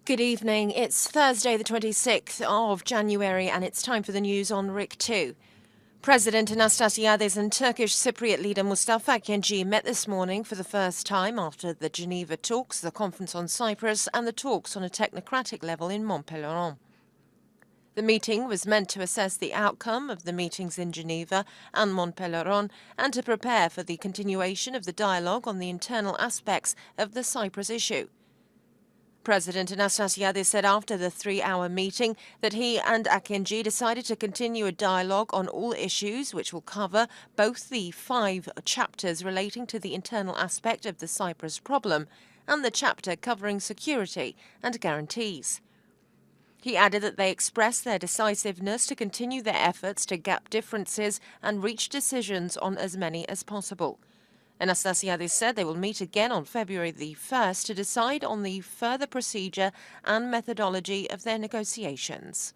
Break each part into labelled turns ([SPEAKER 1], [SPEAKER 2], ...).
[SPEAKER 1] Good evening. It's Thursday, the 26th of January, and it's time for the news on RIK2. President Anastasiades and Turkish Cypriot leader Mustafa Akinci met this morning for the first time after the Geneva talks, the conference on Cyprus, and the talks on a technocratic level in Montpellier. The meeting was meant to assess the outcome of the meetings in Geneva and Montpellier and to prepare for the continuation of the dialogue on the internal aspects of the Cyprus issue. President Anastasiades said after the 3-hour meeting that he and Akinci decided to continue a dialogue on all issues, which will cover both the 5 chapters relating to the internal aspect of the Cyprus problem and the chapter covering security and guarantees. He added that they expressed their decisiveness to continue their efforts to gap differences and reach decisions on as many as possible. Anastasiades said they will meet again on February the 1st to decide on the further procedure and methodology of their negotiations.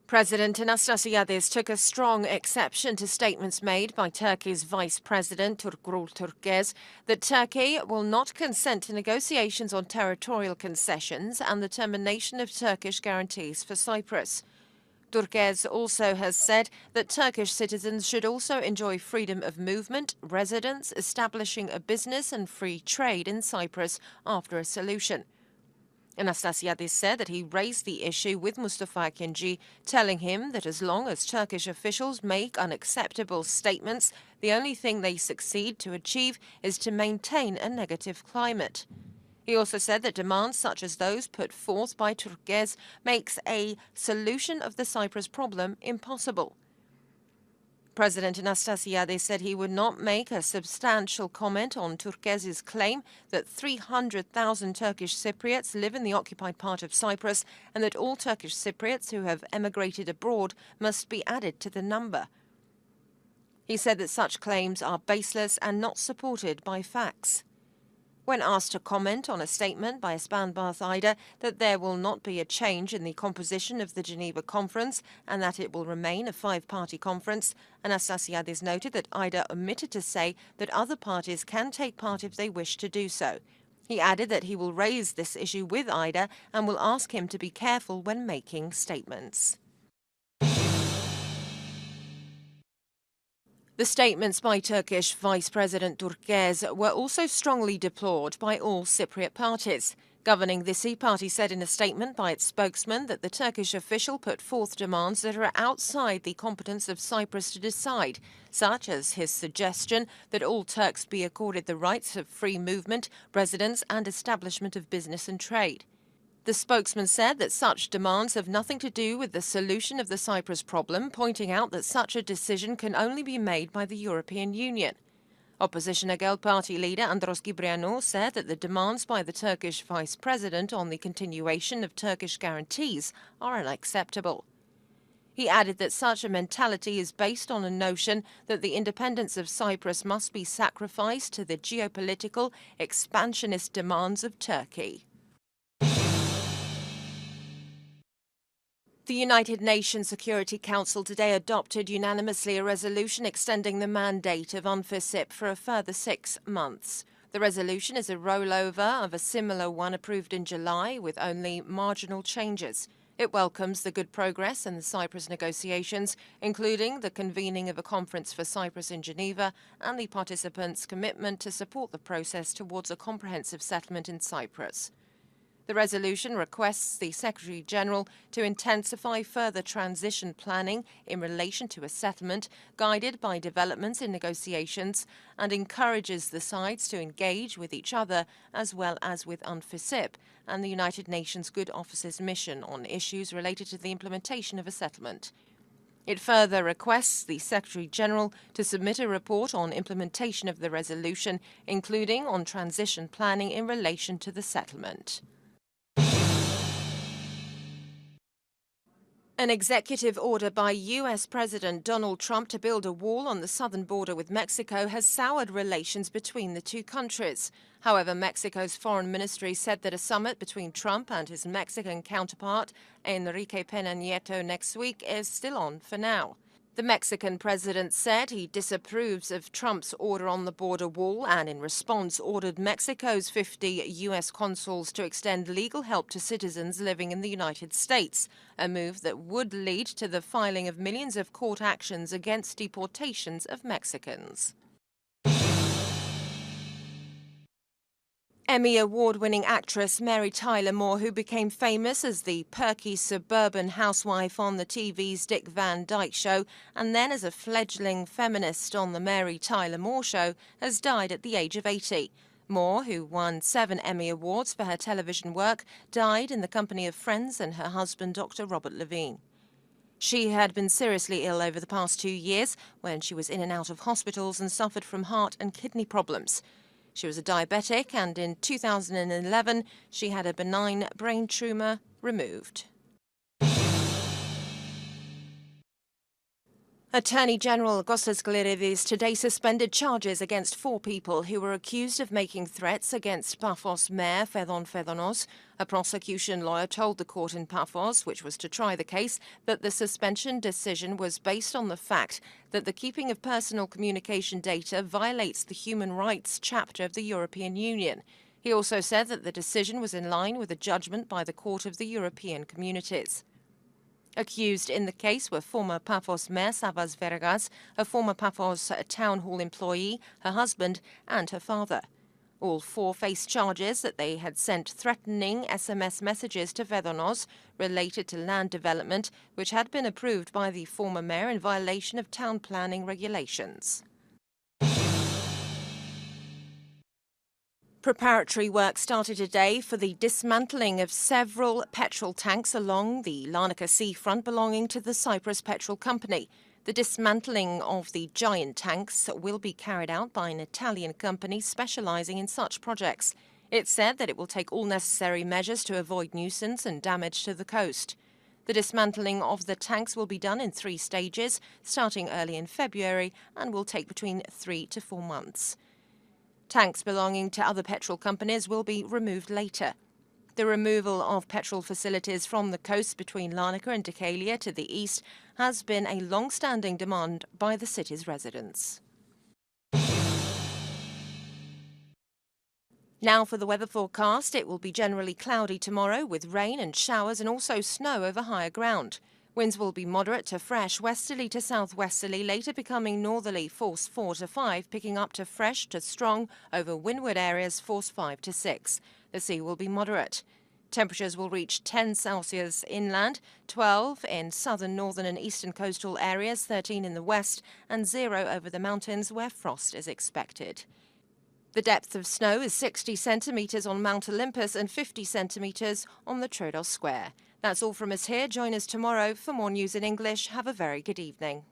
[SPEAKER 1] President Anastasiades took a strong exception to statements made by Turkey's Vice President Turgul Türkes that Turkey will not consent to negotiations on territorial concessions and the termination of Turkish guarantees for Cyprus. Türkes also has said that Turkish citizens should also enjoy freedom of movement, residence, establishing a business and free trade in Cyprus after a solution. Anastasiades said that he raised the issue with Mustafa Akinci, telling him that as long as Turkish officials make unacceptable statements, the only thing they succeed to achieve is to maintain a negative climate. He also said that demands such as those put forth by Türkes makes a solution of the Cyprus problem impossible. President Anastasiades said he would not make a substantial comment on Türkes's claim that 300,000 Turkish Cypriots live in the occupied part of Cyprus and that all Turkish Cypriots who have emigrated abroad must be added to the number. He said that such claims are baseless and not supported by facts. When asked to comment on a statement by Ispanbath Ida that there will not be a change in the composition of the Geneva conference and that it will remain a 5-party conference, Anastasiades noted that Ida omitted to say that other parties can take part if they wish to do so. He added that he will raise this issue with Ida and will ask him to be careful when making statements. The statements by Turkish Vice President Türkes were also strongly deplored by all Cypriot parties. Governing the C party said in a statement by its spokesman that the Turkish official put forth demands that are outside the competence of Cyprus to decide, such as his suggestion that all Turks be accorded the rights of free movement, residence and establishment of business and trade. The spokesman said that such demands have nothing to do with the solution of the Cyprus problem, pointing out that such a decision can only be made by the European Union. Opposition AGEL party leader Andros Gybrianou said that the demands by the Turkish vice president on the continuation of Turkish guarantees are unacceptable. He added that such a mentality is based on a notion that the independence of Cyprus must be sacrificed to the geopolitical, expansionist demands of Turkey. The United Nations Security Council today adopted unanimously a resolution extending the mandate of UNFICYP for a further 6 months. The resolution is a rollover of a similar one approved in July with only marginal changes. It welcomes the good progress in the Cyprus negotiations, including the convening of a conference for Cyprus in Geneva and the participants' commitment to support the process towards a comprehensive settlement in Cyprus. The resolution requests the Secretary-General to intensify further transition planning in relation to a settlement guided by developments in negotiations and encourages the sides to engage with each other as well as with UNFICYP and the United Nations Good Office's mission on issues related to the implementation of a settlement. It further requests the Secretary-General to submit a report on implementation of the resolution, including on transition planning in relation to the settlement. An executive order by U.S. President Donald Trump to build a wall on the southern border with Mexico has soured relations between the two countries. However, Mexico's foreign ministry said that a summit between Trump and his Mexican counterpart, Enrique Peña Nieto, next week is still on for now. The Mexican president said he disapproves of Trump's order on the border wall and in response ordered Mexico's 50 U.S. consuls to extend legal help to citizens living in the United States, a move that would lead to the filing of millions of court actions against deportations of Mexicans. Emmy Award-winning actress Mary Tyler Moore, who became famous as the perky suburban housewife on the TV's Dick Van Dyke Show and then as a fledgling feminist on the Mary Tyler Moore Show, has died at the age of 80. Moore, who won 7 Emmy Awards for her television work, died in the company of friends and her husband, Dr. Robert Levine. She had been seriously ill over the past 2 years when she was in and out of hospitals and suffered from heart and kidney problems. She was a diabetic, and in 2011 she had a benign brain tumour removed. Attorney General Kostas Glerides today suspended charges against 4 people who were accused of making threats against Paphos Mayor Fedon Fedonos. A prosecution lawyer told the court in Paphos, which was to try the case, that the suspension decision was based on the fact that the keeping of personal communication data violates the human rights chapter of the European Union. He also said that the decision was in line with a judgment by the Court of the European Communities. Accused in the case were former Paphos Mayor Savas Vergas, a former Paphos Town Hall employee, her husband and her father. All 4 faced charges that they had sent threatening SMS messages to Fedonos related to land development, which had been approved by the former mayor in violation of town planning regulations. Preparatory work started today for the dismantling of several petrol tanks along the Larnaca seafront belonging to the Cyprus Petrol Company. The dismantling of the giant tanks will be carried out by an Italian company specialising in such projects. It said that it will take all necessary measures to avoid nuisance and damage to the coast. The dismantling of the tanks will be done in 3 stages, starting early in February, and will take between 3 to 4 months. Tanks belonging to other petrol companies will be removed later. The removal of petrol facilities from the coast between Larnaca and Decalia to the east has been a long-standing demand by the city's residents. Now for the weather forecast. It will be generally cloudy tomorrow with rain and showers and also snow over higher ground. Winds will be moderate to fresh, westerly to southwesterly, later becoming northerly, force 4 to 5, picking up to fresh to strong over windward areas, force 5 to 6. The sea will be moderate. Temperatures will reach 10 Celsius inland, 12 in southern, northern and eastern coastal areas, 13 in the west and 0 over the mountains where frost is expected. The depth of snow is 60 centimetres on Mount Olympus and 50 centimetres on the Troodos Square. That's all from us here. Join us tomorrow for more news in English. Have a very good evening.